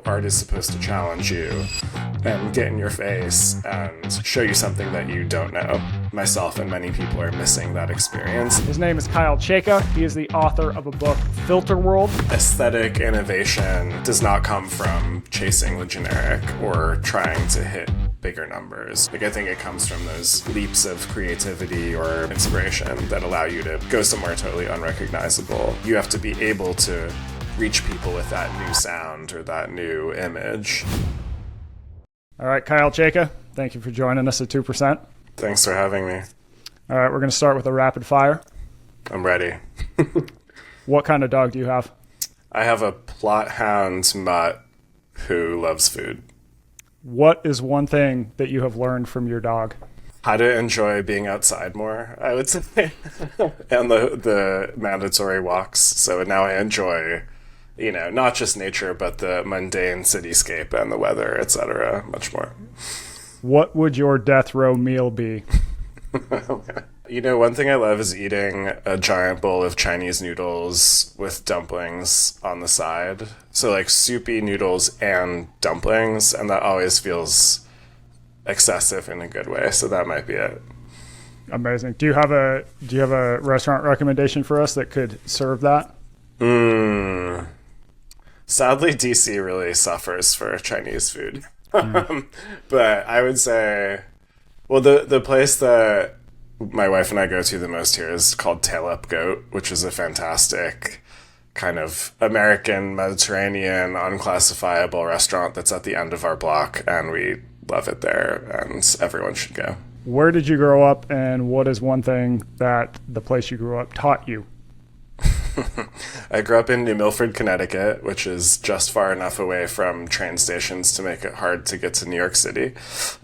art is supposed to challenge you and get in your face and show you something that you don't know. Myself and many people are missing that experience. His name is Kyle Chayka. He is the author of a book, Filterworld. Aesthetic innovation does not come from chasing the generic or trying to hit bigger numbers. I think it comes from those leaps of creativity or inspiration that allow you to go somewhere totally unrecognizable. You have to be able to reach people with that new sound or that new image. All right, Kyle Chayka, thank you for joining us at 2%. Thanks for having me. All right, we're going to start with a rapid fire. I'm ready. What kind of dog do you have? I have a plot hound mutt who loves food. What is one thing that you have learned from your dog? How to enjoy being outside more, I would say, and the mandatory walks. So now I enjoy, not just nature, but the mundane cityscape and the weather, etc. much more. What would your death row meal be? One thing I love is eating a giant bowl of Chinese noodles with dumplings on the side. So like soupy noodles and dumplings, and that always feels excessive in a good way. So that might be it. Amazing. Do you have a restaurant recommendation for us that could serve that? Sadly, DC really suffers for Chinese food. But I would say, well, the place that my wife and I go to the most here is called Tail Up Goat, which is a fantastic kind of American Mediterranean unclassifiable restaurant that's at the end of our block, and we love it there, and everyone should go. Where did you grow up, and what is one thing that the place you grew up taught you? I grew up in New Milford, Connecticut, which is just far enough away from train stations to make it hard to get to New York City.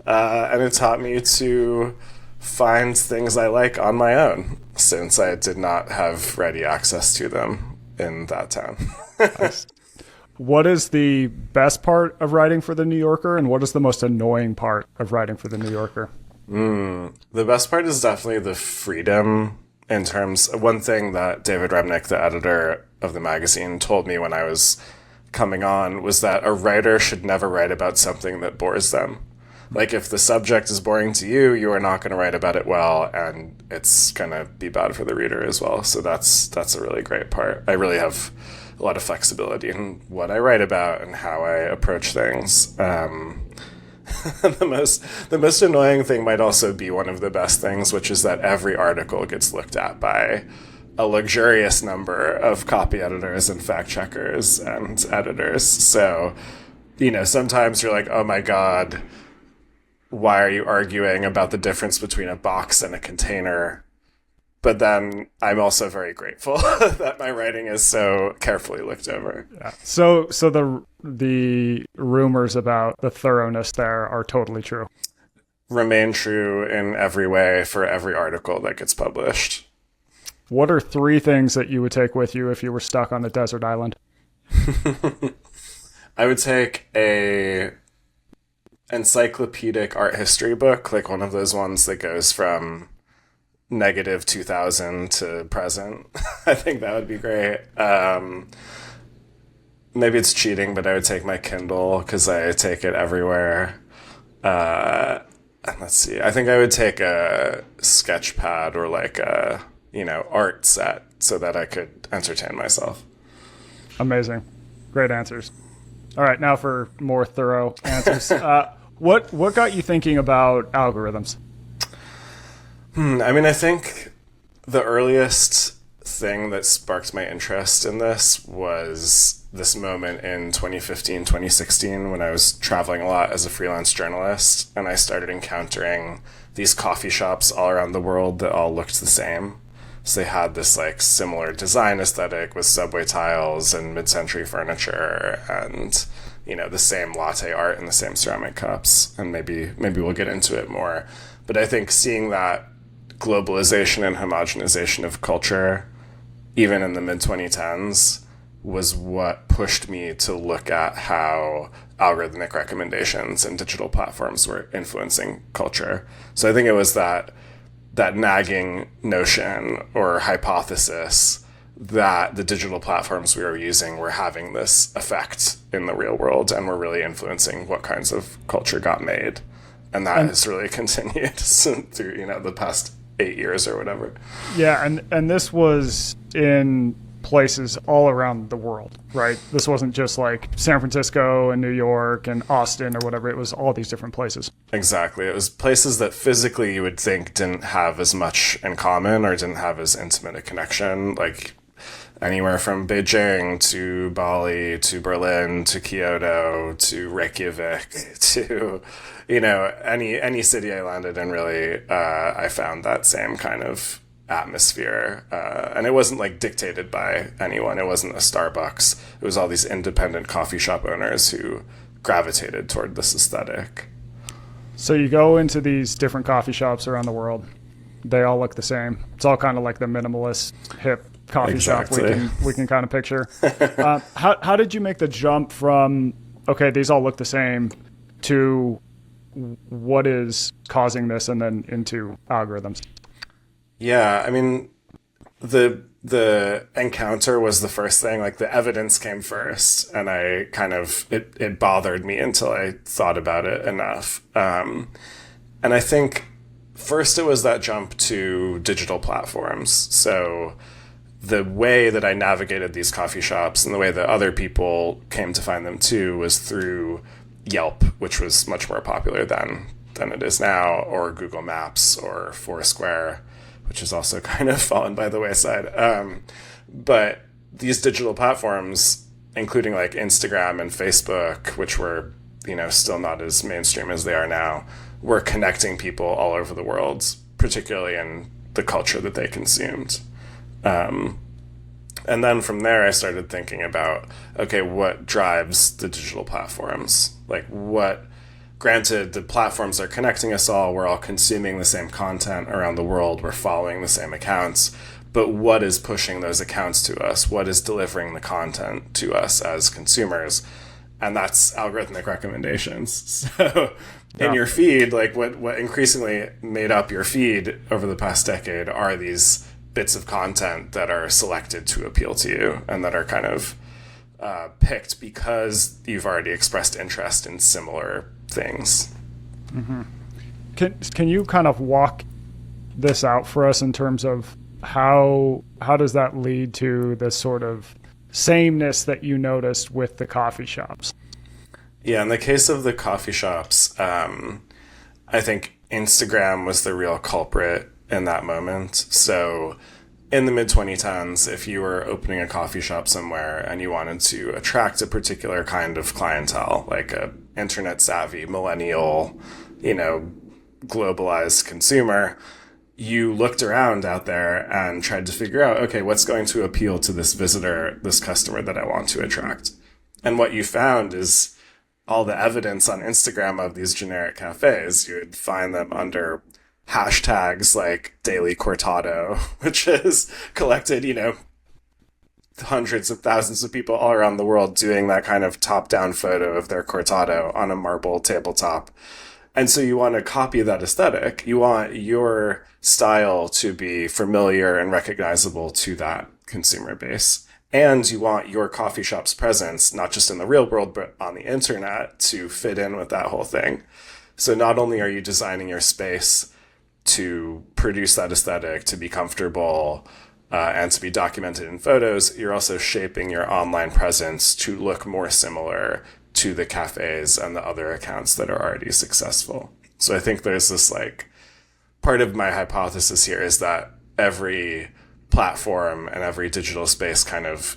And it taught me to find things I like on my own, since I did not have ready access to them in that town. Nice. What is the best part of writing for The New Yorker, and what is the most annoying part of writing for The New Yorker? The best part is definitely the freedom. In terms of one thing that David Remnick, the editor of the magazine, told me when I was coming on was that a writer should never write about something that bores them. Like, if the subject is boring to you, you are not going to write about it well, and it's going to be bad for the reader as well. So that's a really great part. I really have a lot of flexibility in what I write about and how I approach things. The most annoying thing might also be one of the best things, which is that every article gets looked at by a luxurious number of copy editors and fact checkers and editors. So, sometimes you're like, oh my God, why are you arguing about the difference between a box and a container? But then I'm also very grateful that my writing is so carefully looked over. Yeah. So the rumors about the thoroughness there are totally true. Remain true in every way for every article that gets published. What are 3 things that you would take with you if you were stuck on a desert island? I would take a encyclopedic art history book, like one of those ones that goes from negative 2000 to present. I think that would be great. Maybe it's cheating, but I would take my Kindle because I take it everywhere. And let's see. I think I would take a sketch pad or like a, art set so that I could entertain myself. Amazing. Great answers. All right, now for more thorough answers. What got you thinking about algorithms? I think the earliest thing that sparked my interest in this was this moment in 2015, 2016 when I was traveling a lot as a freelance journalist, and I started encountering these coffee shops all around the world that all looked the same. So they had this like similar design aesthetic with subway tiles and mid-century furniture and, the same latte art and the same ceramic cups. And maybe we'll get into it more. But I think seeing that globalization and homogenization of culture, even in the mid-2010s, was what pushed me to look at how algorithmic recommendations and digital platforms were influencing culture. So I think it was that nagging notion or hypothesis that the digital platforms we were using were having this effect in the real world and were really influencing what kinds of culture got made. And that has really continued through, the past 8 years or whatever. Yeah, and this was in places all around the world, right? This wasn't just like San Francisco and New York and Austin or whatever. It was all these different places. Exactly. It was places that physically you would think didn't have as much in common or didn't have as intimate a connection, like anywhere from Beijing to Bali to Berlin to Kyoto to Reykjavik to, any city I landed in, really, I found that same kind of atmosphere. And it wasn't like dictated by anyone. It wasn't a Starbucks. It was all these independent coffee shop owners who gravitated toward this aesthetic. So you go into these different coffee shops around the world. They all look the same. It's all kind of like the minimalist, hip coffee shop we can kind of picture. How did you make the jump from, okay, these all look the same, to what is causing this, and then into algorithms? Yeah, I mean, the encounter was the first thing. Like, the evidence came first, and I kind of it bothered me until I thought about it enough. And I think first it was that jump to digital platforms. So the way that I navigated these coffee shops and the way that other people came to find them too was through Yelp, which was much more popular then than it is now, or Google Maps or Foursquare, which has also kind of fallen by the wayside. But these digital platforms, including like Instagram and Facebook, which were, still not as mainstream as they are now, were connecting people all over the world, particularly in the culture that they consumed. And then from there, I started thinking about, okay, what drives the digital platforms? Granted, the platforms are connecting us all. We're all consuming the same content around the world. We're following the same accounts. But what is pushing those accounts to us? What is delivering the content to us as consumers? And that's algorithmic recommendations. So in your feed, like what increasingly made up your feed over the past decade are these bits of content that are selected to appeal to you and that are kind of picked because you've already expressed interest in similar things. Mm-hmm. Can you kind of walk this out for us in terms of how does that lead to the sort of sameness that you noticed with the coffee shops? Yeah, in the case of the coffee shops, I think Instagram was the real culprit in that moment. So in the mid-2010s, if you were opening a coffee shop somewhere and you wanted to attract a particular kind of clientele, like a internet-savvy, millennial, globalized consumer, you looked around out there and tried to figure out, okay, what's going to appeal to this visitor, this customer that I want to attract? And what you found is all the evidence on Instagram of these generic cafes. You would find them under hashtags like Daily Cortado, which has collected, hundreds of thousands of people all around the world doing that kind of top-down photo of their cortado on a marble tabletop. And so you want to copy that aesthetic. You want your style to be familiar and recognizable to that consumer base. And you want your coffee shop's presence, not just in the real world, but on the internet, to fit in with that whole thing. So not only are you designing your space to produce that aesthetic, to be comfortable, and to be documented in photos, you're also shaping your online presence to look more similar to the cafes and the other accounts that are already successful. So I think there's this part of my hypothesis here is that every platform and every digital space kind of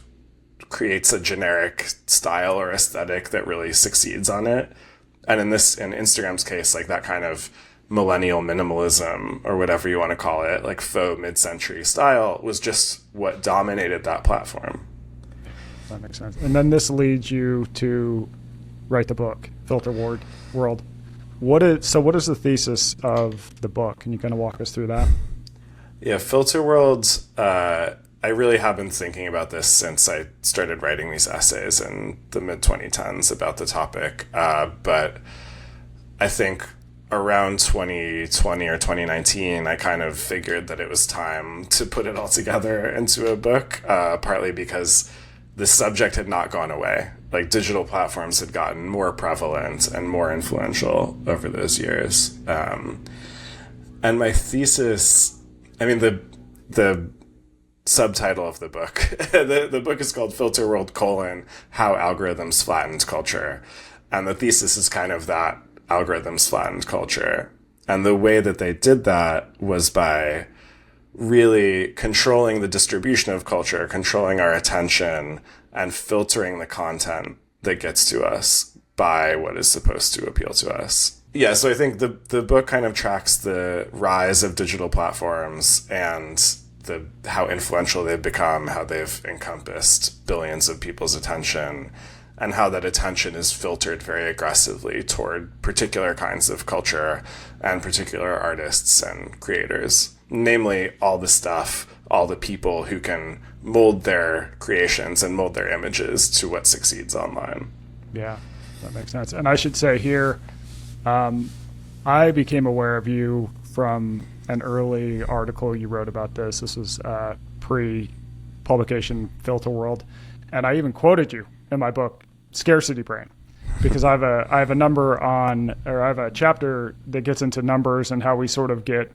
creates a generic style or aesthetic that really succeeds on it. And in Instagram's case, that kind of millennial minimalism, or whatever you want to call it, like faux mid-century style, was just what dominated that platform. That makes sense. And then this leads you to write the book, Filterworld. What is the thesis of the book? Can you kind of walk us through that? Yeah, Filterworld, I really have been thinking about this since I started writing these essays in the mid-2010s about the topic. But I think around 2020 or 2019, I kind of figured that it was time to put it all together into a book, partly because the subject had not gone away. Like, digital platforms had gotten more prevalent and more influential over those years. And my thesis, I mean, the subtitle of the book, the book is called Filterworld: How Algorithms Flattened Culture. And the thesis is kind of that algorithms flattened culture. And the way that they did that was by really controlling the distribution of culture, controlling our attention, and filtering the content that gets to us by what is supposed to appeal to us. Yeah, so I think the book kind of tracks the rise of digital platforms and how influential they've become, how they've encompassed billions of people's attention, and how that attention is filtered very aggressively toward particular kinds of culture and particular artists and creators. Namely, all the stuff, all the people who can mold their creations and mold their images to what succeeds online. Yeah, that makes sense. And I should say here, I became aware of you from an early article you wrote about this. This was pre-publication Filterworld. And I even quoted you in my book, Scarcity Brain, because I have a chapter that gets into numbers and how we sort of get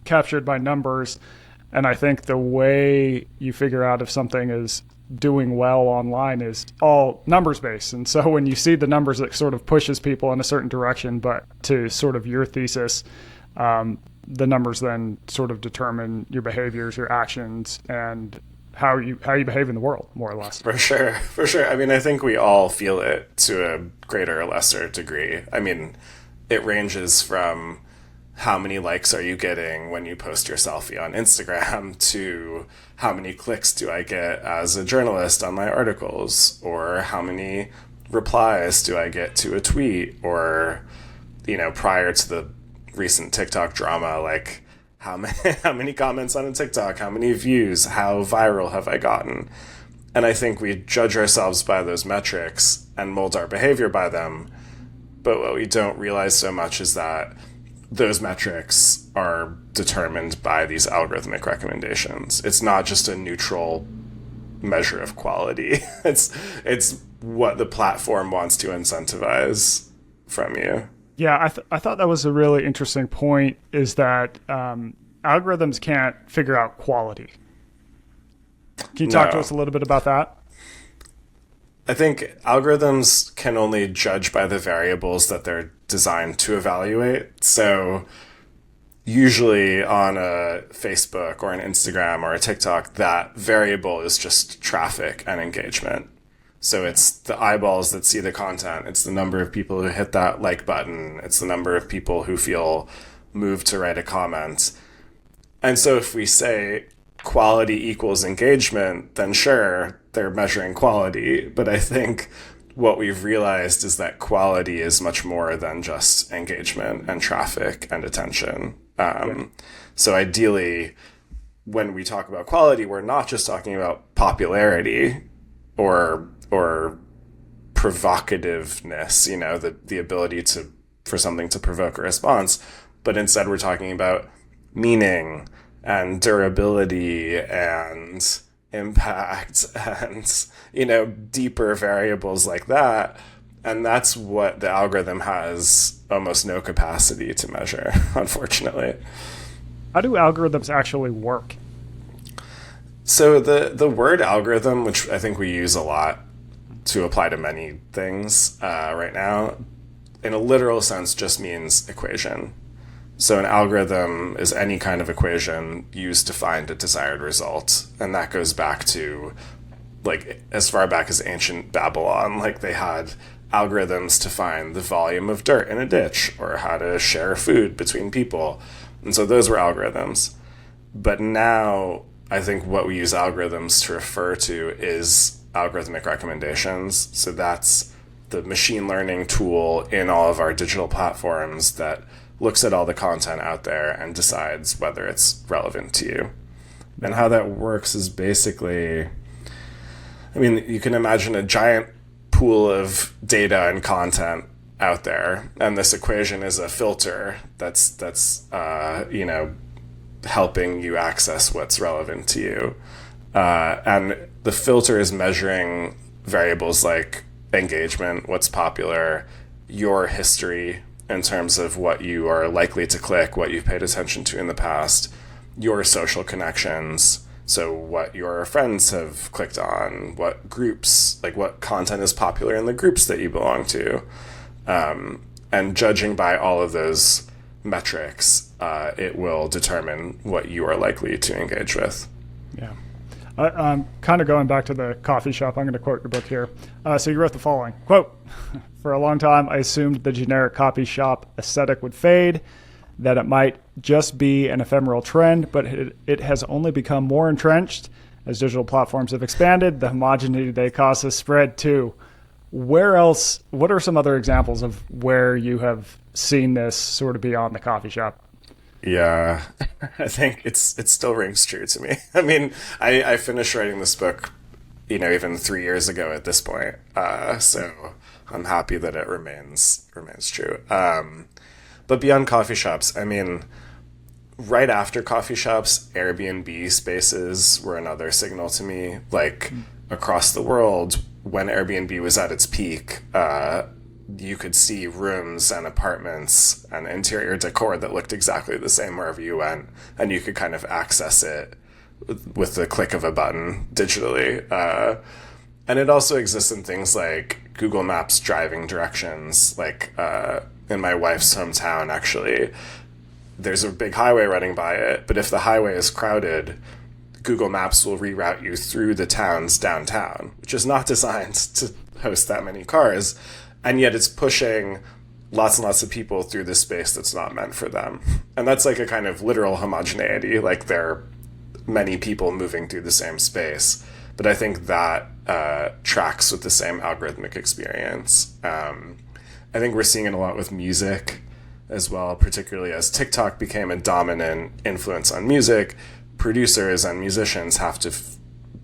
captured by numbers. And I think the way you figure out if something is doing well online is all numbers based. And so when you see the numbers, it sort of pushes people in a certain direction. But to sort of your thesis, the numbers then sort of determine your behaviors, your actions, and how you behave in the world, more or less. For sure. I mean, I think we all feel it to a greater or lesser degree. I mean, it ranges from how many likes are you getting when you post your selfie on Instagram to how many clicks do I get as a journalist on my articles, or how many replies do I get to a tweet, or, prior to the recent TikTok drama, like, how many comments on a TikTok, how many views, how viral have I gotten? And I think we judge ourselves by those metrics and mold our behavior by them. But what we don't realize so much is that those metrics are determined by these algorithmic recommendations. It's not just a neutral measure of quality. It's what the platform wants to incentivize from you. Yeah, I thought that was a really interesting point, is that algorithms can't figure out quality. Can you talk to us a little bit about that? I think algorithms can only judge by the variables that they're designed to evaluate. So usually on a Facebook or an Instagram or a TikTok, that variable is just traffic and engagement. So it's the eyeballs that see the content. It's the number of people who hit that like button. It's the number of people who feel moved to write a comment. And so if we say quality equals engagement, then sure, they're measuring quality. But I think what we've realized is that quality is much more than just engagement and traffic and attention. So ideally, when we talk about quality, we're not just talking about popularity or provocativeness, the ability for something to provoke a response, but instead we're talking about meaning and durability and impact and, deeper variables like that. And that's what the algorithm has almost no capacity to measure, unfortunately. How do algorithms actually work? So the word algorithm, which I think we use a lot to apply to many things right now, in a literal sense just means equation. So an algorithm is any kind of equation used to find a desired result. And that goes back to, like, as far back as ancient Babylon. Like, they had algorithms to find the volume of dirt in a ditch or how to share food between people. And so those were algorithms. But now I think what we use algorithms to refer to is algorithmic recommendations. So that's the machine learning tool in all of our digital platforms that looks at all the content out there and decides whether it's relevant to you. And how that works is basically, you can imagine a giant pool of data and content, out there, and this equation is a filter that's helping you access what's relevant to you. And the filter is measuring variables like engagement, what's popular, your history in terms of what you are likely to click, what you've paid attention to in the past, your social connections, so what your friends have clicked on, what groups, like what content is popular in the groups that you belong to. And judging by all of those metrics, it will determine what you are likely to engage with. Yeah. I'm kind of going back to the coffee shop. I'm going to quote your book here. So you wrote the following, quote, "For a long time, I assumed the generic coffee shop aesthetic would fade, that it might just be an ephemeral trend, but it has only become more entrenched as digital platforms have expanded. The homogeneity they cause has spread too." Where else, what are some other examples of where you have seen this sort of beyond the coffee shop? Yeah, I think it still rings true to me. I mean, I finished writing this book, even 3 years ago at this point. So I'm happy that it remains true. But beyond coffee shops, I mean, right after coffee shops, Airbnb spaces were another signal to me. Like across the world, when Airbnb was at its peak, you could see rooms and apartments and interior decor that looked exactly the same wherever you went, and you could kind of access it with the click of a button digitally. And it also exists in things like Google Maps driving directions. Like in my wife's hometown, actually, there's a big highway running by it, but if the highway is crowded, Google Maps will reroute you through the town's downtown, which is not designed to host that many cars. And yet it's pushing lots and lots of people through this space that's not meant for them. And that's like a kind of literal homogeneity, like there are many people moving through the same space. But I think that tracks with the same algorithmic experience. I think we're seeing it a lot with music as well, particularly as TikTok became a dominant influence on music. Producers and musicians have to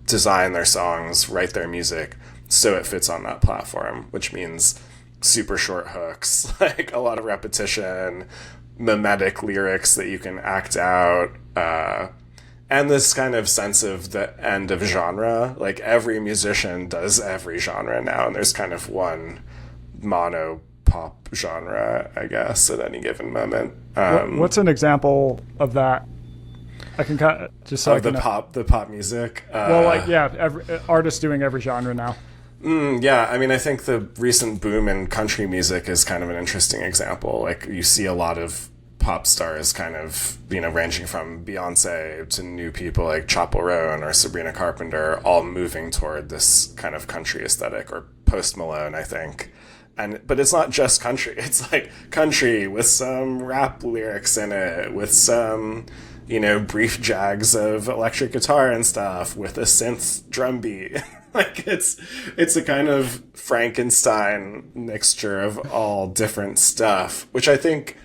design their songs, write their music, so it fits on that platform, which means super short hooks, like a lot of repetition, mimetic lyrics that you can act out, and this kind of sense of the end of genre. Like every musician does every genre now, and there's kind of one mono pop genre, I guess, at any given moment. What's an example of that? I can kind of just so the pop music. Every artists doing every genre now. Yeah, I mean, I think the recent boom in country music is kind of an interesting example. Like, you see a lot of pop stars kind of, ranging from Beyonce to new people like Chappell Roan or Sabrina Carpenter, all moving toward this kind of country aesthetic, or Post Malone, I think. But it's not just country. It's like country with some rap lyrics in it, with some, brief jags of electric guitar and stuff, with a synth drum beat. Like it's a kind of Frankenstein mixture of all different stuff, which I think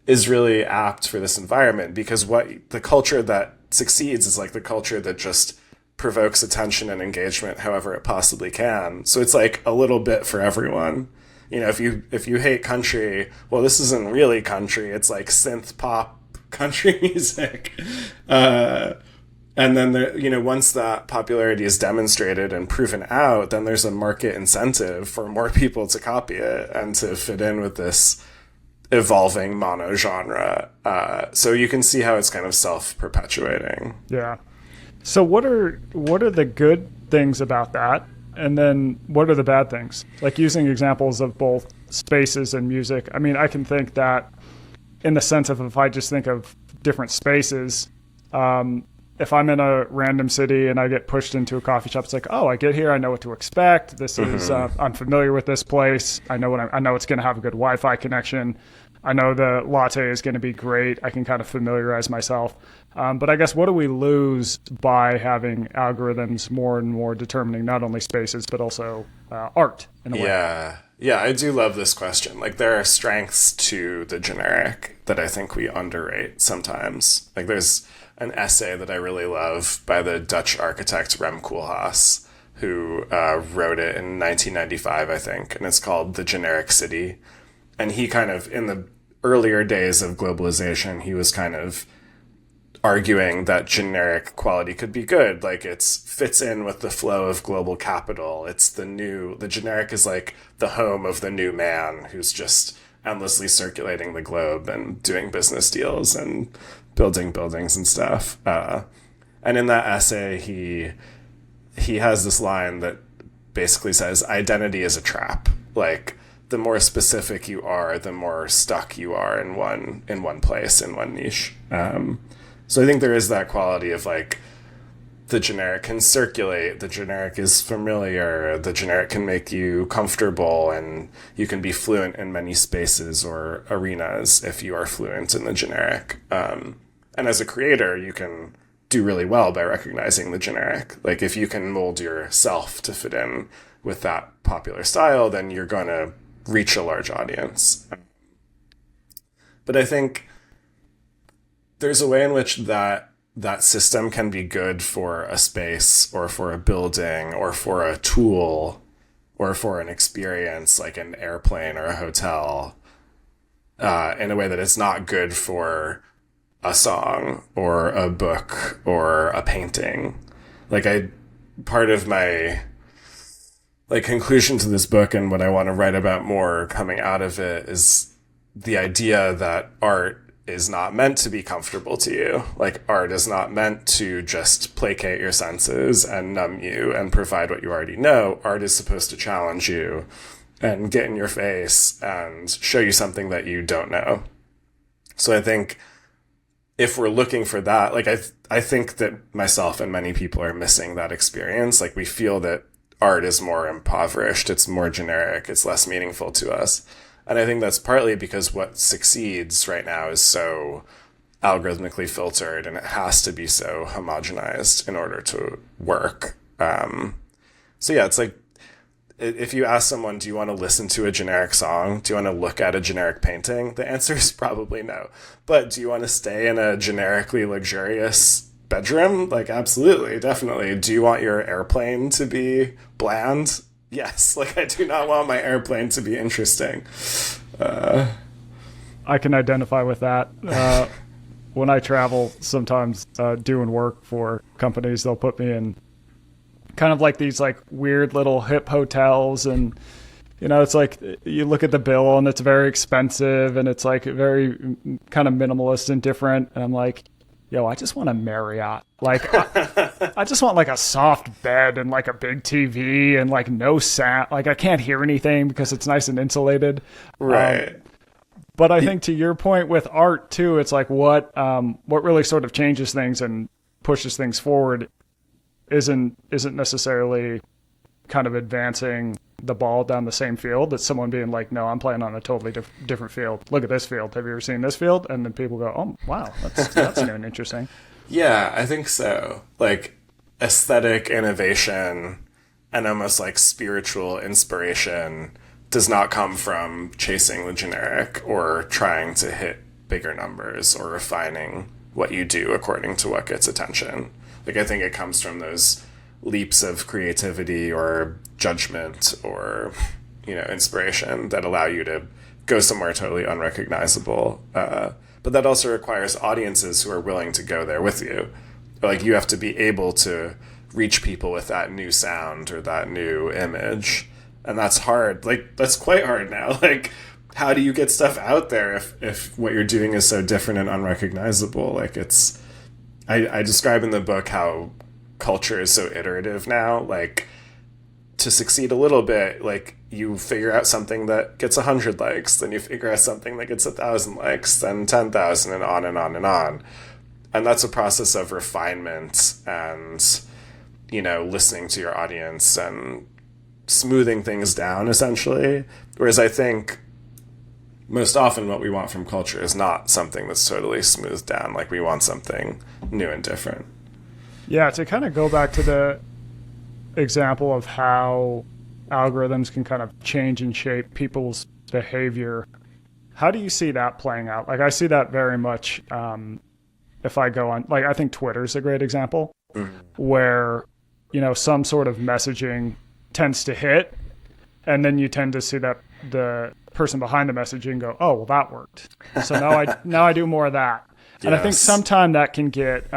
is really apt for this environment, because what the culture that succeeds is like the culture that just provokes attention and engagement however it possibly can. So it's like a little bit for everyone. If you hate country, well, this isn't really country. It's like synth pop country music. And then once that popularity is demonstrated and proven out, then there's a market incentive for more people to copy it and to fit in with this evolving mono genre. So you can see how it's kind of self-perpetuating. Yeah. So what are the good things about that? And then what are the bad things? Like using examples of both spaces and music. I mean, I can think that in the sense of, if I just think of different spaces, if I'm in a random city and I get pushed into a coffee shop, it's like, oh, I get here, I know what to expect. This is I'm familiar with this place. I know it's going to have a good Wi-Fi connection. I know the latte is going to be great. I can kind of familiarize myself. But I guess, what do we lose by having algorithms more and more determining not only spaces but also art in a way? Yeah, I do love this question. Like, there are strengths to the generic that I think we underrate sometimes. Like, there's an essay that I really love by the Dutch architect Rem Koolhaas, who wrote it in 1995, I think, and it's called The Generic City. And he kind of, in the earlier days of globalization, he was kind of arguing that generic quality could be good. Like, it's fits in with the flow of global capital. The generic is like the home of the new man who's just endlessly circulating the globe and doing business deals and building buildings and stuff. And in that essay, he has this line that basically says identity is a trap. Like, the more specific you are, the more stuck you are in one place, in one niche. So I think there is that quality of like, the generic can circulate, the generic is familiar, the generic can make you comfortable, and you can be fluent in many spaces or arenas if you are fluent in the generic. And as a creator, you can do really well by recognizing the generic. Like, if you can mold yourself to fit in with that popular style, then you're going to reach a large audience. But I think there's a way in which that system can be good for a space or for a building or for a tool or for an experience like an airplane or a hotel, in a way that it's not good for a song or a book or a painting. Like, part of my like conclusion to this book and what I want to write about more coming out of it is the idea that art is not meant to be comfortable to you. Like, art is not meant to just placate your senses and numb you and provide what you already know. Art is supposed to challenge you and get in your face and show you something that you don't know. So I think if we're looking for that, like, I think that myself and many people are missing that experience. Like, we feel that art is more impoverished, it's more generic, it's less meaningful to us. And I think that's partly because what succeeds right now is so algorithmically filtered, and it has to be so homogenized in order to work. So yeah, it's like, if you ask someone, do you want to listen to a generic song? Do you want to look at a generic painting? The answer is probably no. But do you want to stay in a generically luxurious bedroom? Like, absolutely, definitely. Do you want your airplane to be bland? Yes. Like, I do not want my airplane to be interesting. I can identify with that. When I travel, sometimes doing work for companies, they'll put me in kind of like these like weird little hip hotels, and it's like you look at the bill and it's very expensive and it's like very kind of minimalist and different, and I'm like, yo, I just want a Marriott. Like, I just want like a soft bed and like a big TV and like no sound. Like, I can't hear anything because it's nice and insulated. Right. But I think to your point with art too, it's like what really sort of changes things and pushes things forward isn't necessarily kind of advancing the ball down the same field. It's someone being like, no, I'm playing on a totally different field. Look at this field. Have you ever seen this field? And then people go, oh, wow, that's new and interesting. Yeah, I think so. Like, aesthetic innovation and almost like spiritual inspiration does not come from chasing the generic or trying to hit bigger numbers or refining what you do according to what gets attention. Like, I think it comes from those leaps of creativity or judgment or, inspiration that allow you to go somewhere totally unrecognizable. But that also requires audiences who are willing to go there with you. Like, you have to be able to reach people with that new sound or that new image. And that's hard. Like, that's quite hard now. Like, how do you get stuff out there if what you're doing is so different and unrecognizable? Like, I describe in the book how culture is so iterative now. Like, to succeed a little bit, like, you figure out something that gets 100 likes, then you figure out something that gets 1,000 likes, then 10,000, and on and on and on. And that's a process of refinement and, listening to your audience and smoothing things down, essentially. Whereas I think most often what we want from culture is not something that's totally smoothed down. Like, we want something new and different. Yeah, to kind of go back to the example of how algorithms can kind of change and shape people's behavior, how do you see that playing out? Like, I see that very much if I go on, like, I think Twitter's a great example, where, some sort of messaging tends to hit, and then you tend to see that the person behind the messaging go, oh, well, that worked. So now I do more of that. Yes. And I think sometimes that can get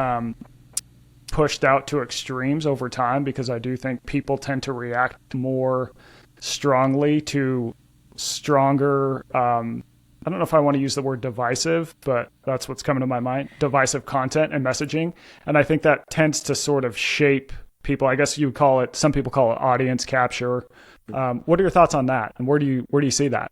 pushed out to extremes over time, because I do think people tend to react more strongly to stronger, I don't know if I want to use the word divisive, but that's what's coming to my mind, divisive content and messaging. And I think that tends to sort of shape people. I guess you would call it, some people call it audience capture. What are your thoughts on that? And where do you see that?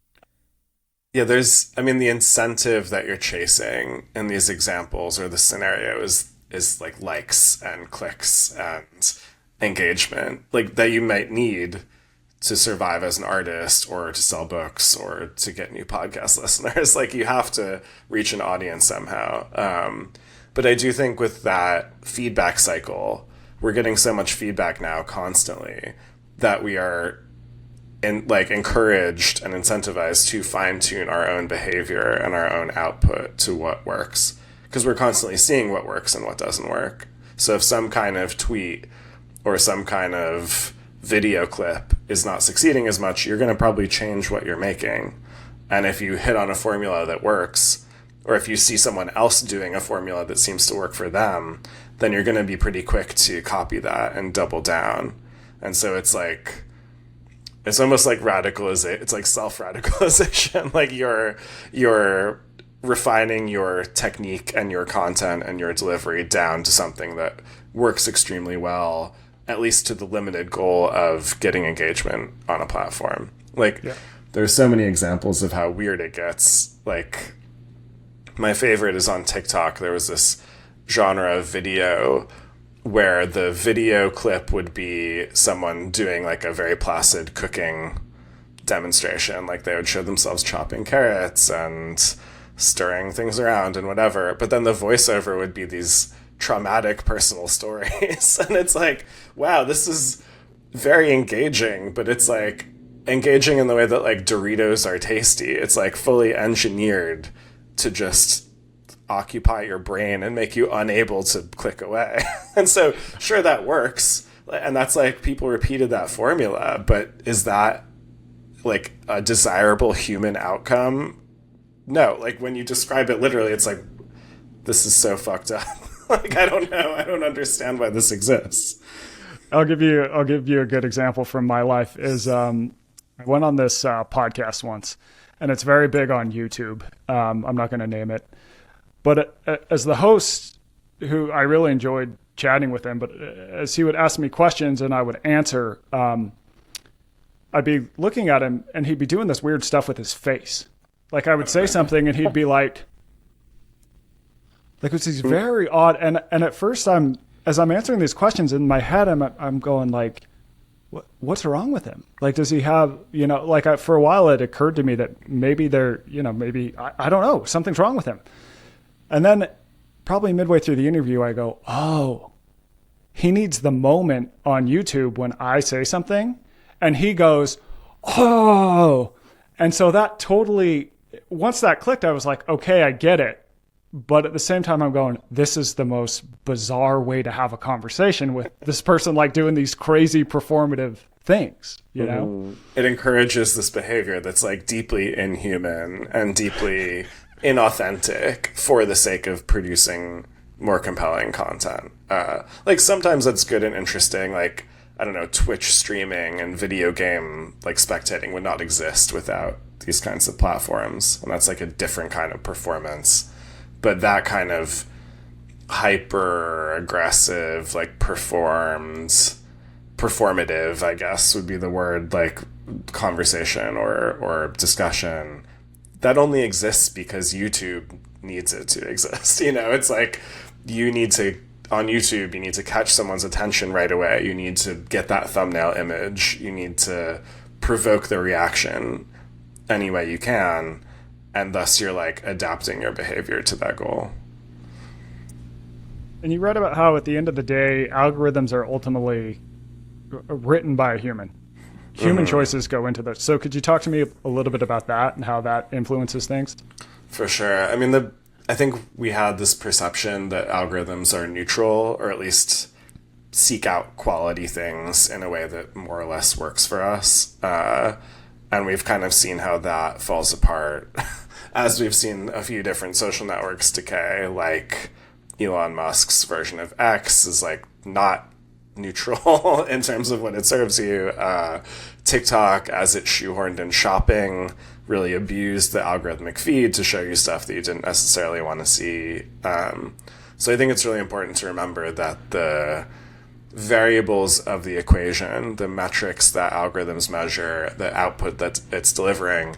Yeah, the incentive that you're chasing in these examples or the scenario is like likes and clicks and engagement, like that you might need to survive as an artist or to sell books or to get new podcast listeners. Like, you have to reach an audience somehow. But I do think with that feedback cycle, we're getting so much feedback now constantly that we are encouraged and incentivized to fine tune our own behavior and our own output to what works, because we're constantly seeing what works and what doesn't work. So if some kind of tweet or some kind of video clip is not succeeding as much, you're going to probably change what you're making. And if you hit on a formula that works, or if you see someone else doing a formula that seems to work for them, then you're going to be pretty quick to copy that and double down. And so it's almost like radicalization. It's like self-radicalization. Like you're refining your technique and your content and your delivery down to something that works extremely well, at least to the limited goal of getting engagement on a platform. There's so many examples of how weird it gets. Like, my favorite is on TikTok. There was this genre of video where the video clip would be someone doing like a very placid cooking demonstration. Like, they would show themselves chopping carrots and stirring things around and whatever. But then the voiceover would be these traumatic personal stories. And it's like, wow, this is very engaging, but it's like engaging in the way that like Doritos are tasty. It's like fully engineered to just occupy your brain and make you unable to click away. And so sure, that works. And that's like, people repeated that formula, but is that like a desirable human outcome? No. Like, when you describe it literally, it's like, this is so fucked up. Like, I don't know. I don't understand why this exists. I'll give you a good example from my life. Is I went on this podcast once, and it's very big on YouTube. I'm not going to name it, but as the host, who I really enjoyed chatting with him, but as he would ask me questions and I would answer, I'd be looking at him and he'd be doing this weird stuff with his face. Like, I would say something and he'd be like it was these very odd, and at first as I'm answering these questions in my head, I'm going like, what's wrong with him? Like, does he have, for a while it occurred to me that maybe maybe, I don't know, something's wrong with him. And then probably midway through the interview, I go, oh, he needs the moment on YouTube when I say something, and he goes, oh. And so that totally, once that clicked, I was like, okay, I get it. But at the same time, I'm going, this is the most bizarre way to have a conversation with this person, like doing these crazy performative things, you know? It encourages this behavior that's like deeply inhuman and deeply inauthentic for the sake of producing more compelling content. Like, sometimes that's good and interesting. Like, I don't know, Twitch streaming and video game, like, spectating would not exist without these kinds of platforms. And that's like a different kind of performance. But that kind of hyper aggressive, like performative, I guess would be the word, like conversation or discussion, that only exists because YouTube needs it to exist. It's like, on YouTube, you need to catch someone's attention right away. You need to get that thumbnail image. You need to provoke the reaction any way you can. And thus you're like adapting your behavior to that goal. And you read about how at the end of the day, algorithms are ultimately written by a human. Human choices go into this. So could you talk to me a little bit about that and how that influences things? For sure. I mean, I think we had this perception that algorithms are neutral, or at least seek out quality things in a way that more or less works for us. And we've kind of seen how that falls apart as we've seen a few different social networks decay, like Elon Musk's version of X is like not neutral in terms of what it serves you. TikTok, as it shoehorned in shopping, really abused the algorithmic feed to show you stuff that you didn't necessarily want to see. So I think it's really important to remember that the variables of the equation, the metrics that algorithms measure, the output that it's delivering,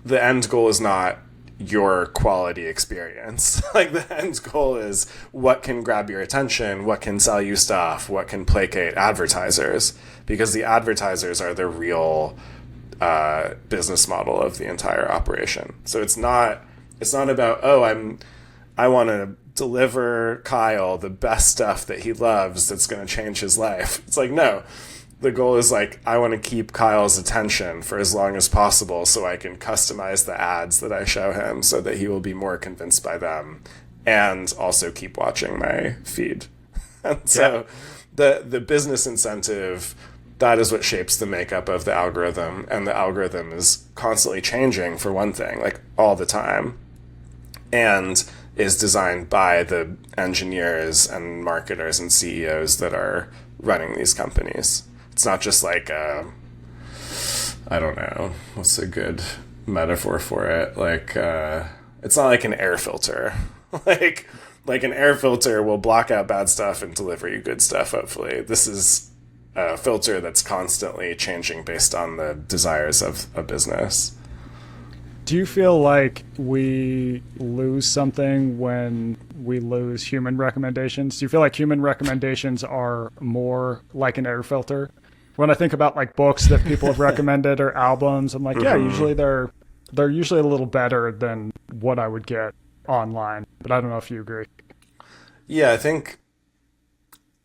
the end goal is not your quality experience. Like, the end goal is what can grab your attention, what can sell you stuff, what can placate advertisers, because the advertisers are the real business model of the entire operation. So it's not about, I want to deliver Kyle the best stuff that he loves that's going to change his life. It's like, no, the goal is like, I want to keep Kyle's attention for as long as possible so I can customize the ads that I show him so that he will be more convinced by them and also keep watching my feed. And so the business incentive, that is what shapes the makeup of the algorithm. And the algorithm is constantly changing, for one thing, like all the time, and is designed by the engineers and marketers and CEOs that are running these companies. It's not just like I don't know, what's a good metaphor for it? Like, it's not like an air filter. like an air filter will block out bad stuff and deliver you good stuff, hopefully. This is a filter that's constantly changing based on the desires of a business. Do you feel like we lose something when we lose human recommendations? Do you feel like human recommendations are more like an air filter? When I think about like books that people have recommended or albums, I'm like, yeah, usually they're usually a little better than what I would get online. But I don't know if you agree. Yeah, I think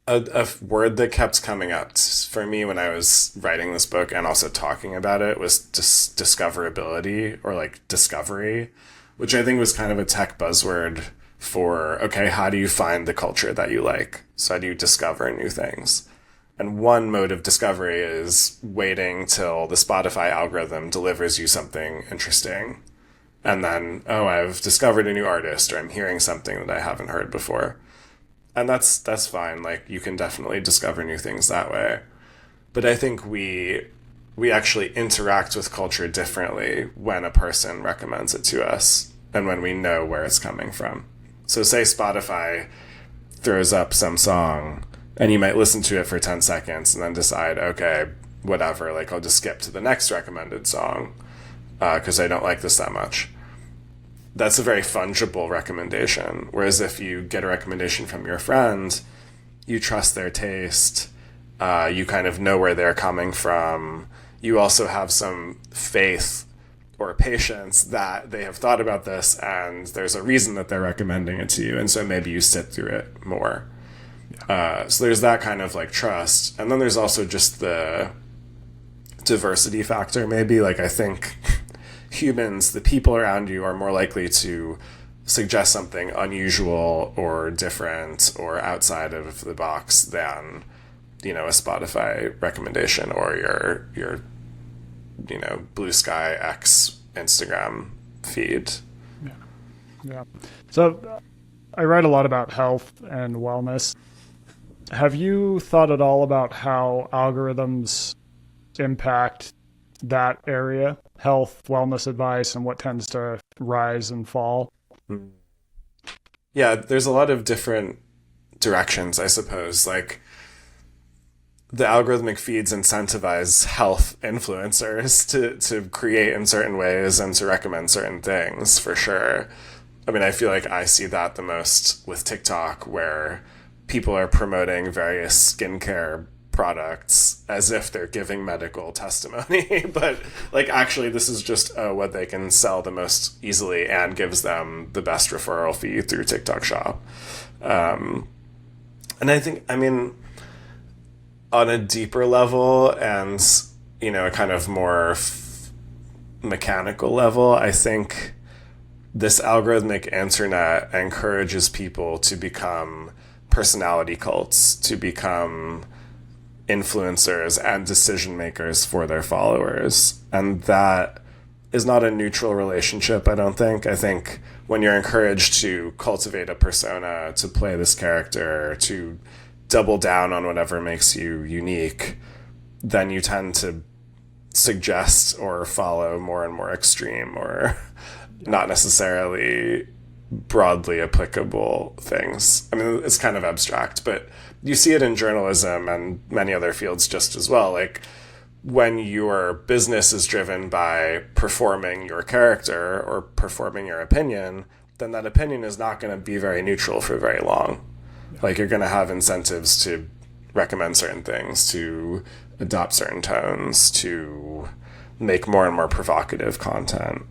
a word that kept coming up for me when I was writing this book and also talking about it was discoverability, or like discovery, which I think was kind of a tech buzzword for, okay, how do you find the culture that you like? So how do you discover new things? And one mode of discovery is waiting till the Spotify algorithm delivers you something interesting. And then, oh, I've discovered a new artist, or I'm hearing something that I haven't heard before. And that's fine. Like, you can definitely discover new things that way. But I think we actually interact with culture differently when a person recommends it to us and when we know where it's coming from. So say Spotify throws up some song and you might listen to it for 10 seconds and then decide, okay, whatever, like I'll just skip to the next recommended song because I don't like this that much. That's a very fungible recommendation. Whereas if you get a recommendation from your friend, you trust their taste, you kind of know where they're coming from. You also have some faith or patience that they have thought about this and there's a reason that they're recommending it to you. And so maybe you sit through it more. So there's that kind of like trust. And then there's also just the diversity factor, maybe. Like, I think humans, the people around you, are more likely to suggest something unusual or different or outside of the box than, you know, a Spotify recommendation or your you know, Blue Sky X Instagram feed. Yeah. So I write a lot about health and wellness. Have you thought at all about how algorithms impact that area, health, wellness advice, and what tends to rise and fall? Yeah, there's a lot of different directions, I suppose. Like, the algorithmic feeds incentivize health influencers to create in certain ways and to recommend certain things, for sure. I mean, I feel like I see that the most with TikTok, where people are promoting various skincare products as if they're giving medical testimony, but like actually this is just what they can sell the most easily and gives them the best referral fee through TikTok Shop. And I think, I mean, on a deeper level and, you know, a kind of more mechanical level, I think this algorithmic internet encourages people to become personality cults, to become influencers and decision makers for their followers. And that is not a neutral relationship, I don't think. I think when you're encouraged to cultivate a persona, to play this character, to double down on whatever makes you unique, then you tend to suggest or follow more and more extreme or not necessarily broadly applicable things. I mean, it's kind of abstract, but you see it in journalism and many other fields just as well. Like, when your business is driven by performing your character or performing your opinion, then that opinion is not going to be very neutral for very long. Like, you're going to have incentives to recommend certain things, to adopt certain tones, to make more and more provocative content.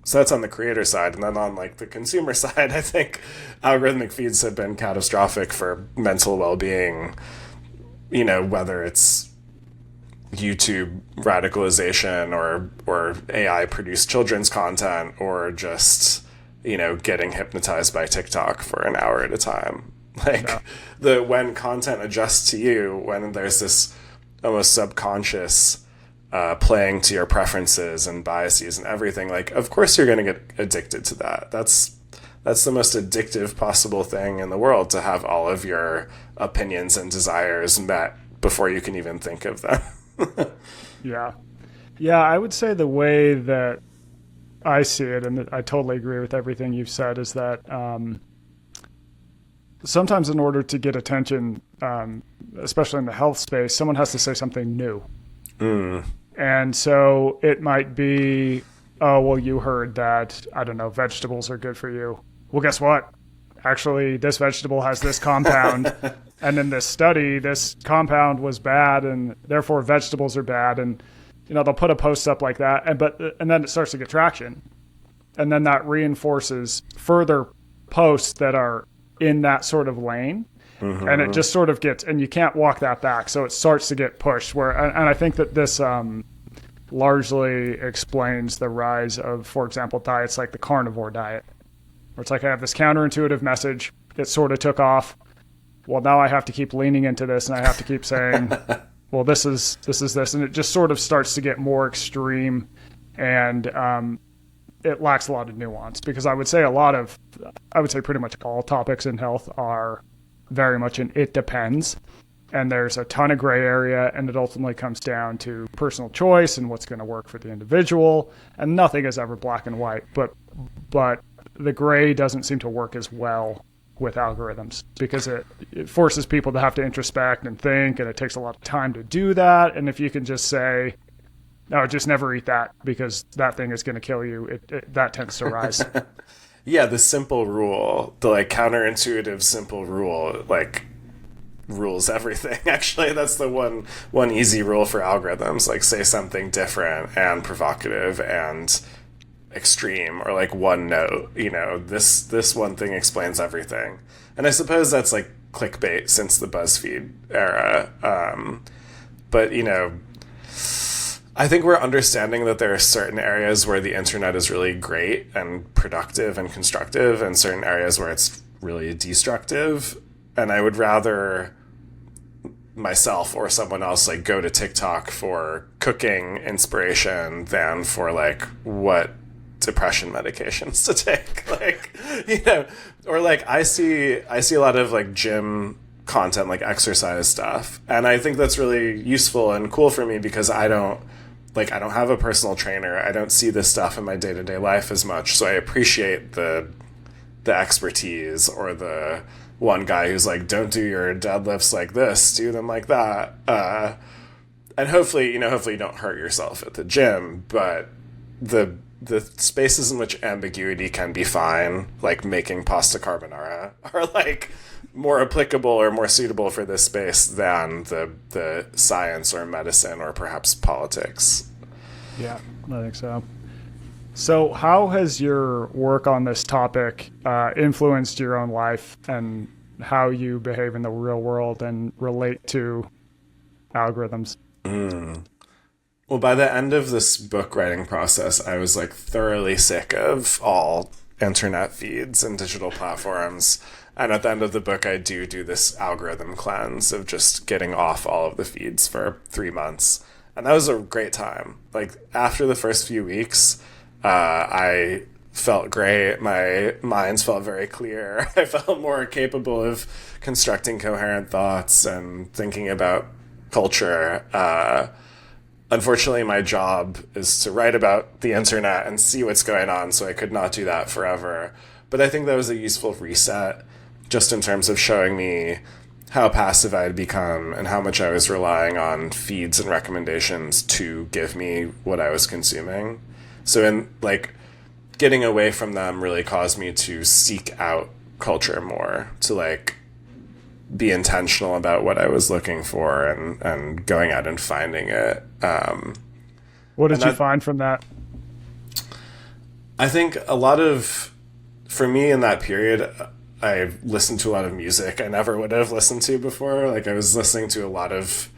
So that's on the creator side. And then on like the consumer side, I think algorithmic feeds have been catastrophic for mental well-being, you know, whether it's YouTube radicalization or AI produced children's content, or just, you know, getting hypnotized by TikTok for an hour at a time. Like, when content adjusts to you, when there's this almost subconscious playing to your preferences and biases and everything, like, of course you're going to get addicted to that. That's the most addictive possible thing in the world, to have all of your opinions and desires met before you can even think of them. Yeah, I would say the way that I see it, and I totally agree with everything you've said, is that sometimes in order to get attention, especially in the health space, someone has to say something new. And so it might be, oh, well, you heard that, I don't know, vegetables are good for you. Well, guess what? Actually, this vegetable has this compound. And in this study, this compound was bad, and therefore vegetables are bad. And, you know, they'll put a post up like that, and then it starts to get traction. And then that reinforces further posts that are in that sort of lane. Mm-hmm. And it just sort of gets, and you can't walk that back. So it starts to get pushed and I think that this largely explains the rise of, for example, diets like the carnivore diet, where it's like, I have this counterintuitive message. It sort of took off. Well, now I have to keep leaning into this, and I have to keep saying, well, this is this. And it just sort of starts to get more extreme, and it lacks a lot of nuance, because I would say pretty much all topics in health are very much an it depends, and there's a ton of gray area, and it ultimately comes down to personal choice and what's going to work for the individual, and nothing is ever black and white, but the gray doesn't seem to work as well with algorithms, because it forces people to have to introspect and think, and it takes a lot of time to do that. And if you can just say, no, just never eat that because that thing is going to kill you, that tends to rise. Yeah, the simple rule, the like counterintuitive simple rule, like, rules everything. Actually, that's the one easy rule for algorithms. Like, say something different and provocative and extreme, or like one note, you know, this one thing explains everything. And I suppose that's like clickbait since the BuzzFeed era. But, you know, I think we're understanding that there are certain areas where the internet is really great and productive and constructive, and certain areas where it's really destructive. And I would rather myself or someone else like go to TikTok for cooking inspiration than for like what depression medications to take. Like, you know, or like I see a lot of like gym content, like exercise stuff, and I think that's really useful and cool for me, because I don't have a personal trainer. I don't see this stuff in my day-to-day life as much, so I appreciate the expertise, or the one guy who's like, don't do your deadlifts like this, do them like that, and hopefully you don't hurt yourself at the gym. But the spaces in which ambiguity can be fine, like making pasta carbonara, are like more applicable or more suitable for this space than the science or medicine or perhaps politics. Yeah, I think so. So how has your work on this topic influenced your own life and how you behave in the real world and relate to algorithms? Well, by the end of this book writing process, I was like thoroughly sick of all internet feeds and digital platforms. And at the end of the book, I do this algorithm cleanse of just getting off all of the feeds for 3 months. And that was a great time. Like, after the first few weeks, I felt great. My minds felt very clear. I felt more capable of constructing coherent thoughts and thinking about culture. Unfortunately, my job is to write about the internet and see what's going on, so I could not do that forever. But I think that was a useful reset, just in terms of showing me how passive I had become and how much I was relying on feeds and recommendations to give me what I was consuming. So in like getting away from them really caused me to seek out culture more, to like be intentional about what I was looking for and going out and finding it. What did you find from that? I think a lot of, for me in that period, I listened to a lot of music I never would have listened to before. Like, I was listening to a lot of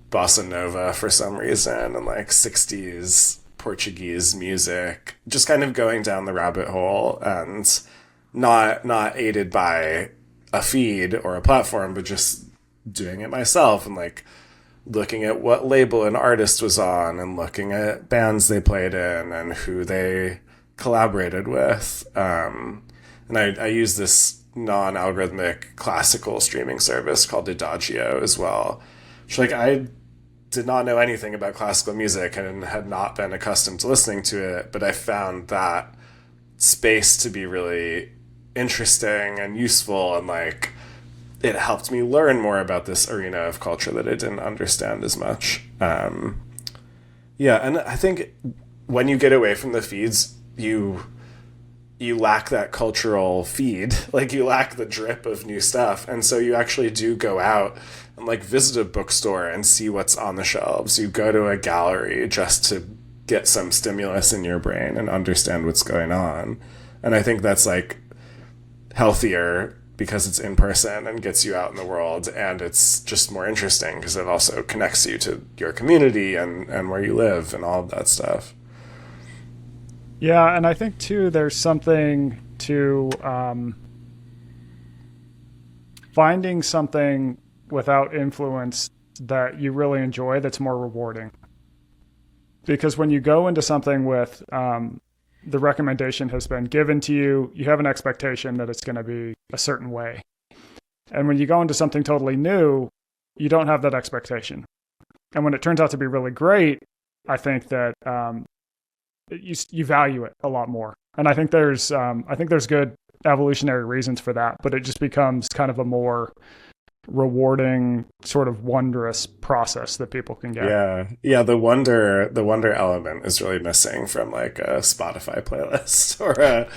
bossa nova for some reason, and like 60s Portuguese music, just kind of going down the rabbit hole, and not aided by a feed or a platform, but just doing it myself, and like looking at what label an artist was on and looking at bands they played in and who they collaborated with. And I use this non-algorithmic classical streaming service called Adagio as well. Which, like, I did not know anything about classical music and had not been accustomed to listening to it, but I found that space to be really interesting and useful, and like it helped me learn more about this arena of culture that I didn't understand as much. Yeah, and I think when you get away from the feeds, you lack that cultural feed, like you lack the drip of new stuff, and so you actually do go out and like visit a bookstore and see what's on the shelves. You go to a gallery just to get some stimulus in your brain and understand what's going on. And I think that's like healthier because it's in person and gets you out in the world, and it's just more interesting because it also connects you to your community and where you live and all of that stuff. Yeah, and I think too there's something to finding something without influence that you really enjoy that's more rewarding. Because when you go into something with the recommendation has been given to you, you have an expectation that it's going to be a certain way. And when you go into something totally new, you don't have that expectation. And when it turns out to be really great, I think that you value it a lot more. And I think there's good evolutionary reasons for that, but it just becomes kind of a more rewarding, sort of wondrous process that people can get. Yeah, the wonder element is really missing from like a Spotify playlist or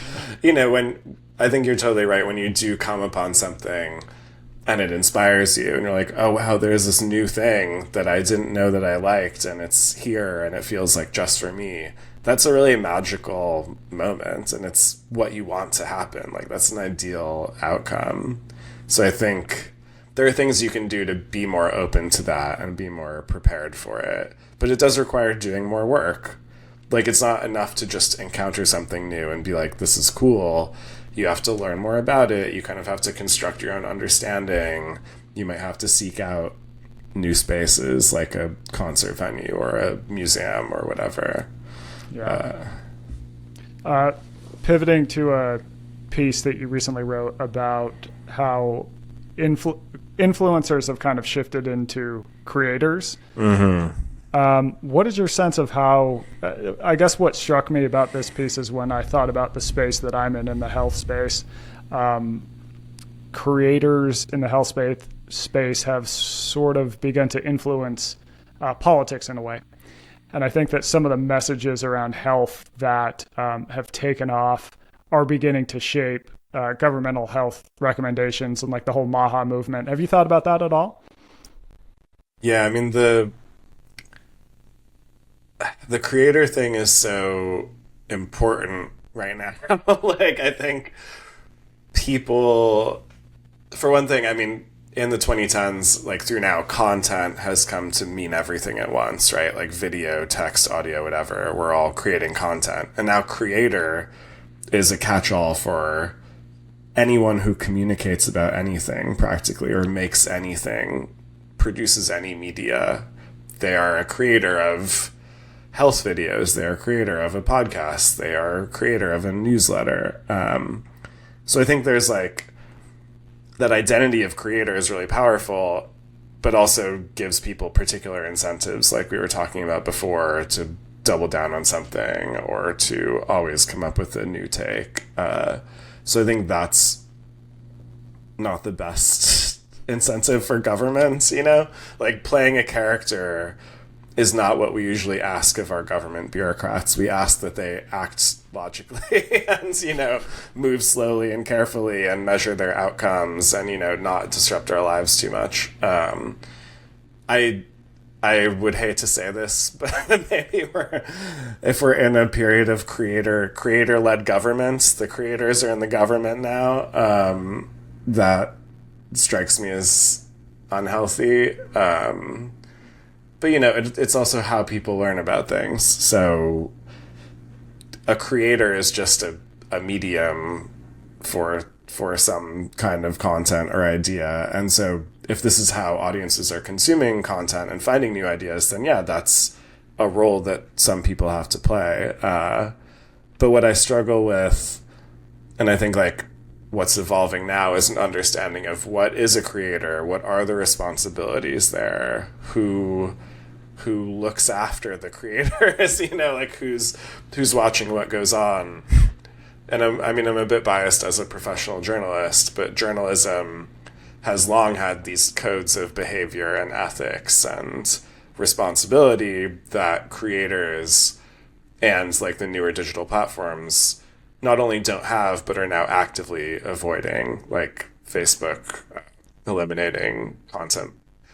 when I think you're totally right, when you do come upon something and it inspires you and you're like, oh wow, there's this new thing that I didn't know that I liked, and it's here and it feels like just for me. That's a really magical moment, and it's what you want to happen. Like, that's an ideal outcome. So I think there are things you can do to be more open to that and be more prepared for it. But it does require doing more work. Like, it's not enough to just encounter something new and be like, this is cool. You have to learn more about it. You kind of have to construct your own understanding. You might have to seek out new spaces like a concert venue or a museum or whatever. Yeah. Pivoting to a piece that you recently wrote about how influencers have kind of shifted into creators. Mm-hmm. What is your sense of how, I guess what struck me about this piece is when I thought about the space that I'm in the health space, creators in the health space have sort of begun to influence politics in a way. And I think that some of the messages around health that have taken off are beginning to shape governmental health recommendations and like the whole MAHA movement. Have you thought about that at all? Yeah, I mean, the creator thing is so important right now. Like, I think people, for one thing, I mean, in the 2010s, like through now, content has come to mean everything at once, right? Like video, text, audio, whatever. We're all creating content. And now creator is a catch-all for anyone who communicates about anything practically, or makes anything, produces any media. They are a creator of health videos. They are a creator of a podcast. They are a creator of a newsletter. So I think there's like that identity of creator is really powerful, but also gives people particular incentives, like we were talking about before, to double down on something or to always come up with a new take. So I think that's not the best incentive for government, you know? Like, playing a character is not what we usually ask of our government bureaucrats. We ask that they act logically and, you know, move slowly and carefully and measure their outcomes and, you know, not disrupt our lives too much. I would hate to say this, but maybe if we're in a period of creator-led government, the creators are in the government now, that strikes me as unhealthy. But, you know, it's also how people learn about things. So a creator is just a medium for some kind of content or idea. And so if this is how audiences are consuming content and finding new ideas, then yeah, that's a role that some people have to play. But what I struggle with, and I think like what's evolving now, is an understanding of what is a creator, what are the responsibilities there, who looks after the creators, you know, like who's watching what goes on. And I'm a bit biased as a professional journalist, but journalism has long had these codes of behavior and ethics and responsibility that creators and like the newer digital platforms not only don't have, but are now actively avoiding, like Facebook eliminating content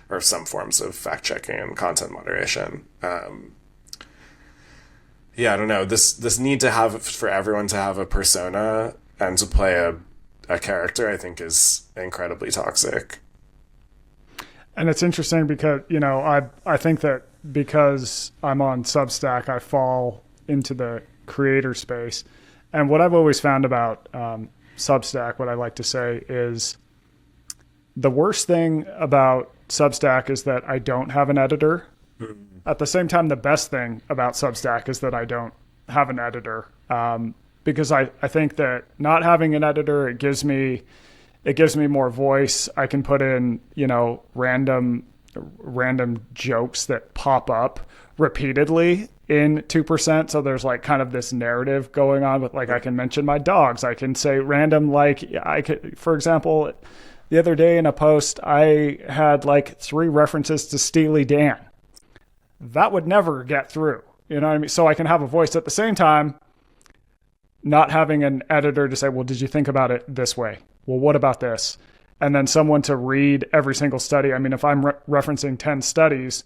or some forms of fact-checking and content moderation. Yeah, I don't know. This need to have, for everyone to have a persona and to play a character, I think is incredibly toxic. And it's interesting because, you know, I think that because I'm on Substack, I fall into the creator space. And what I've always found about Substack, what I like to say is the worst thing about Substack is that I don't have an editor. At the same time, the best thing about Substack is that I don't have an editor. Because I think that not having an editor, it gives me more voice. I can put in, you know, random jokes that pop up repeatedly in 2%. So there's like kind of this narrative going on with, like, I can mention my dogs. I can say random, like, I could, for example, the other day in a post, I had like 3 references to Steely Dan. That would never get through. You know what I mean? So I can have a voice at the same time, not having an editor to say, well, did you think about it this way? Well, what about this? And then someone to read every single study. I mean, if I'm referencing 10 studies,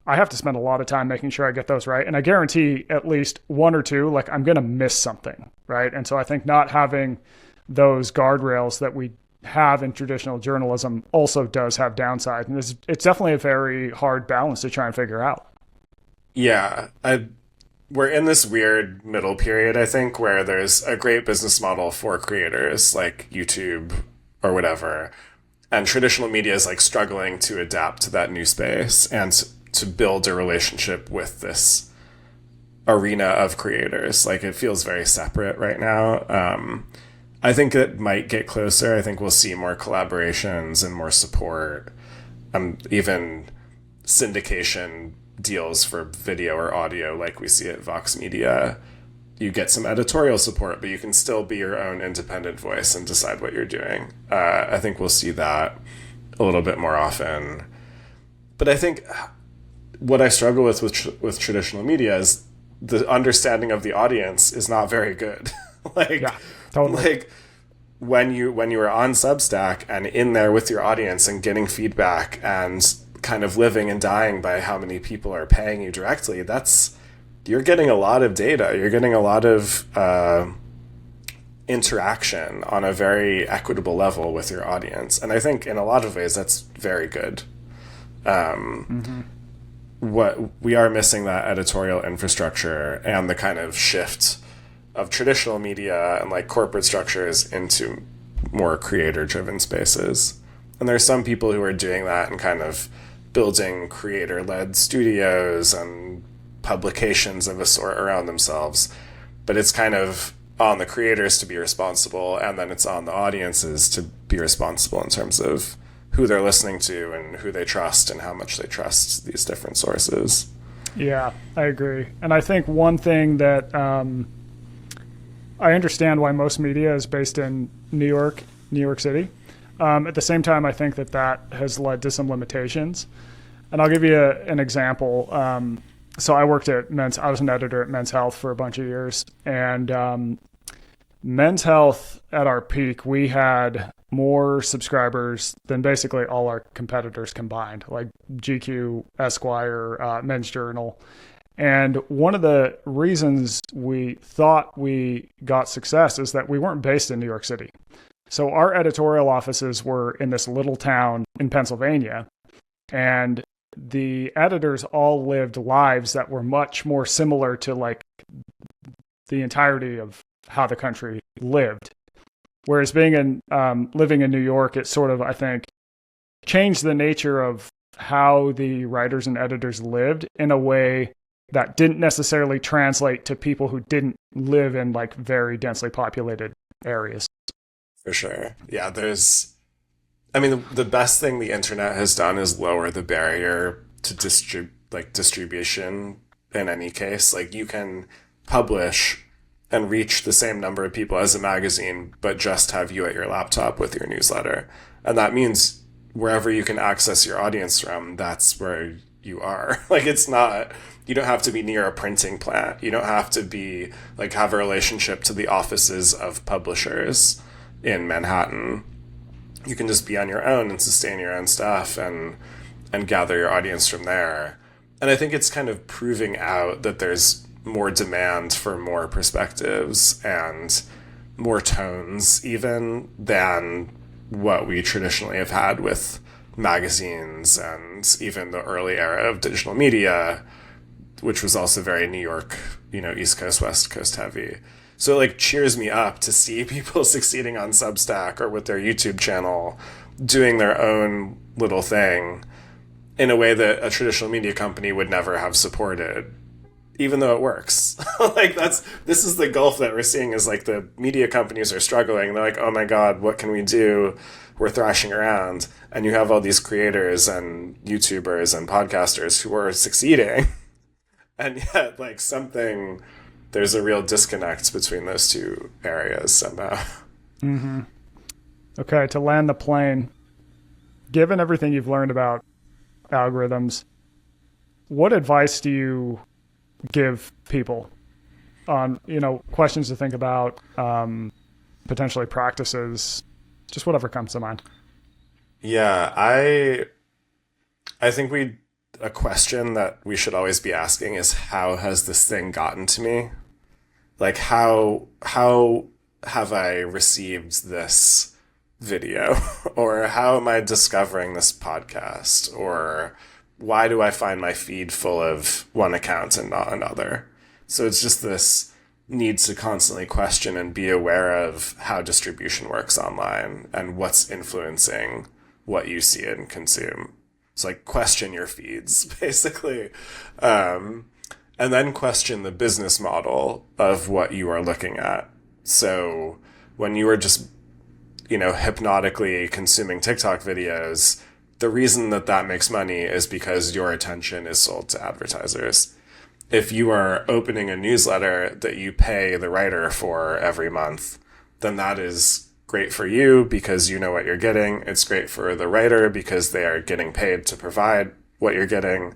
I have to spend a lot of time making sure I get those right. And I guarantee at least 1 or 2, like, I'm going to miss something, right? And so I think not having those guardrails that we have in traditional journalism also does have downsides. And it's definitely a very hard balance to try and figure out. Yeah, we're in this weird middle period, I think, where there's a great business model for creators like YouTube or whatever, and traditional media is like struggling to adapt to that new space and to build a relationship with this arena of creators. Like, it feels very separate right now. I think it might get closer. I think we'll see more collaborations and more support, even syndication deals for video or audio like we see at Vox Media. You get some editorial support, but you can still be your own independent voice and decide what you're doing. I think we'll see that a little bit more often. But I think what I struggle with traditional media is the understanding of the audience is not very good. Like, yeah, totally. Like when you are on Substack and in there with your audience and getting feedback and kind of living and dying by how many people are paying you directly, you're getting a lot of data. You're getting a lot of interaction on a very equitable level with your audience. And I think in a lot of ways that's very good. What we are missing, that editorial infrastructure and the kind of shift of traditional media and like corporate structures into more creator-driven spaces. And there's some people who are doing that and kind of building creator-led studios and publications of a sort around themselves. But it's kind of on the creators to be responsible, and then it's on the audiences to be responsible in terms of who they're listening to and who they trust and how much they trust these different sources. Yeah, I agree. And I think one thing that I understand why most media is based in New York City. At the same time, I think that has led to some limitations. And I'll give you an example. So I worked at I was an editor at Men's Health for a bunch of years. And Men's Health at our peak, we had more subscribers than basically all our competitors combined, like GQ, Esquire, Men's Journal. And one of the reasons we thought we got success is that we weren't based in New York City. So our editorial offices were in this little town in Pennsylvania, and the editors all lived lives that were much more similar to like the entirety of how the country lived. Whereas living in New York, it sort of, I think, changed the nature of how the writers and editors lived in a way that didn't necessarily translate to people who didn't live in like very densely populated areas. For sure. Yeah, the best thing the internet has done is lower the barrier to distribution in any case. Like, you can publish and reach the same number of people as a magazine, but just have you at your laptop with your newsletter. And that means wherever you can access your audience from, that's where you are. Like, you don't have to be near a printing plant. You don't have to be like have a relationship to the offices of publishers in Manhattan. You can just be on your own and sustain your own stuff and gather your audience from there. And I think it's kind of proving out that there's more demand for more perspectives and more tones even than what we traditionally have had with magazines and even the early era of digital media, which was also very New York, East Coast, West Coast heavy. So it like cheers me up to see people succeeding on Substack or with their YouTube channel, doing their own little thing in a way that a traditional media company would never have supported, even though it works. This is the gulf that we're seeing, is like the media companies are struggling. They're like, oh my God, what can we do? We're thrashing around. And you have all these creators and YouTubers and podcasters who are succeeding. And yet, like, there's a real disconnect between those two areas somehow. Mm-hmm. Okay, to land the plane, given everything you've learned about algorithms, what advice do you give people on, questions to think about, potentially practices, just whatever comes to mind? Yeah, I think a question that we should always be asking is, how has this thing gotten to me? Like, how have I received this video? Or how am I discovering this podcast? Or why do I find my feed full of one account and not another? So it's just this need to constantly question and be aware of how distribution works online and what's influencing what you see and consume. It's like, question your feeds, basically. And then question the business model of what you are looking at. So when you are just, hypnotically consuming TikTok videos, the reason that makes money is because your attention is sold to advertisers. If you are opening a newsletter that you pay the writer for every month, then that is great for you because you know what you're getting. It's great for the writer because they are getting paid to provide what you're getting.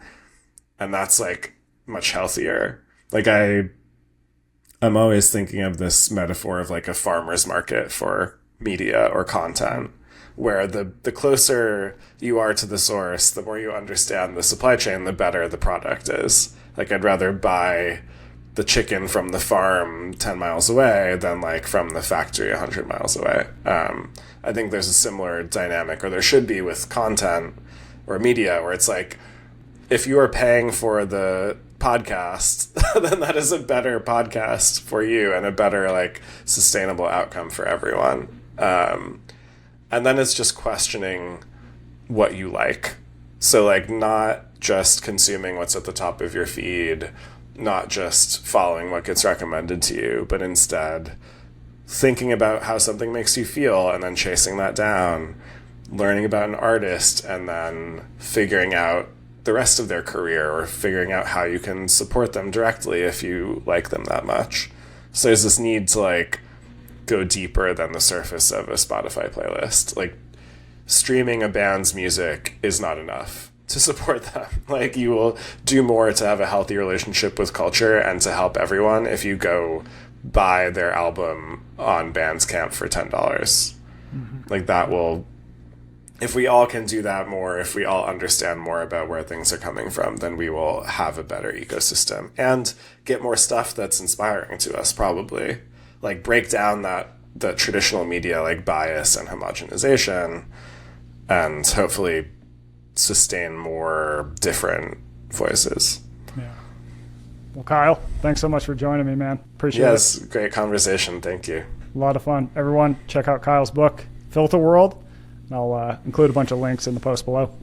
And that's like much healthier. Like, I'm always thinking of this metaphor of like a farmer's market for media or content, where the closer you are to the source, the more you understand the supply chain, the better the product is. Like, I'd rather buy the chicken from the farm 10 miles away than like from the factory 100 miles away. I think there's a similar dynamic, or there should be, with content or media, where it's like, if you are paying for the podcast, then that is a better podcast for you and a better like sustainable outcome for everyone. And then it's just questioning what you like. So like not just consuming what's at the top of your feed, not just following what gets recommended to you, but instead thinking about how something makes you feel and then chasing that down, learning about an artist and then figuring out the rest of their career or figuring out how you can support them directly if you like them that much. So there's this need to like go deeper than the surface of a Spotify playlist. Like streaming a band's music is not enough to support them. Like you will do more to have a healthy relationship with culture and to help everyone if you go buy their album on Bandcamp for $10. Mm-hmm. Like that will, if we all can do that more, if we all understand more about where things are coming from, then we will have a better ecosystem and get more stuff that's inspiring to us, probably. Like break down the traditional media like bias and homogenization and hopefully sustain more different voices. Yeah. Well, Kyle, thanks so much for joining me, man. Appreciate it. Yes, great conversation. Thank you. A lot of fun. Everyone, check out Kyle's book, Filterworld. I'll include a bunch of links in the post below.